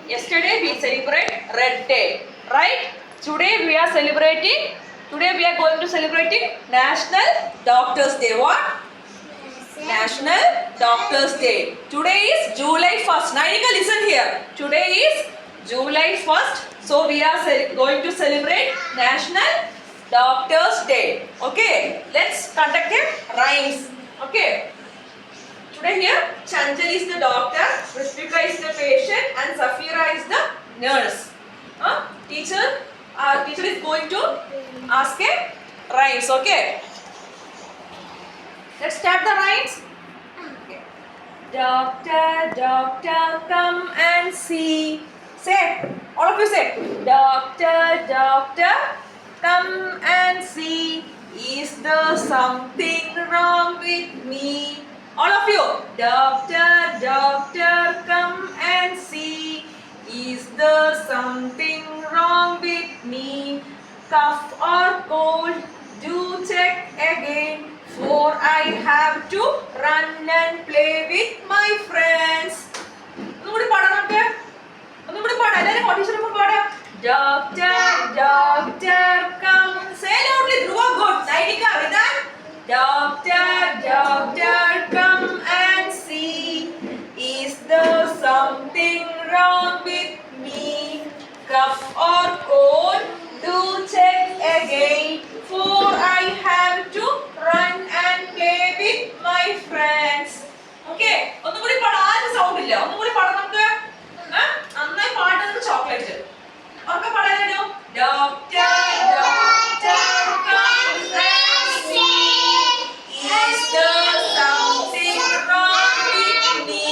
Yesterday we celebrate Red Day, right? Today we are going to celebrating National Doctors Day. What? National Doctors Day. Today is July 1st. Nainika, listen here. Today is July 1st. So we are going to celebrate National Doctors Day. Okay. Let's conduct a rhymes. Okay. Today here, Chanchal is the doctor, Ritvika is the patient, and Zafira is the nurse. Teacher is going to ask a rhymes. Okay. Let's start the rhymes. Okay. Doctor, doctor, come and see. Say, all of you say. Doctor, doctor, come and see. Is there something wrong with me? All of you. Doctor, doctor, come and see. Is there something wrong with me? Cough or cold, do check again. For I have to run and play with my friends. Doctor, doctor, come. Say loudly, Dhruva, good. Nainika, Vidhan. Doctor, doctor, come and see. Is there something wrong with me? Cough or cold, do check again. For I have to run and play with my friends. Okay? ഒന്നുകൂടി പാടാം. ആരും sound ഇല്ല. ഒന്നുകൂടി പാടാം നമുക്ക്. നന്നായി പാടുന്നത് chocolate. ഒക്കെ പാടാനോ? Doctor, doctor, come and see. Is there something wrong with me?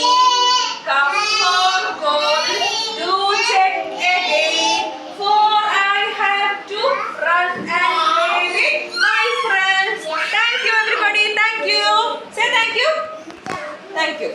Cough or cold, do check again. For I have to run and play with my friends. Thank you everybody. Thank you. Say thank you. Thank you.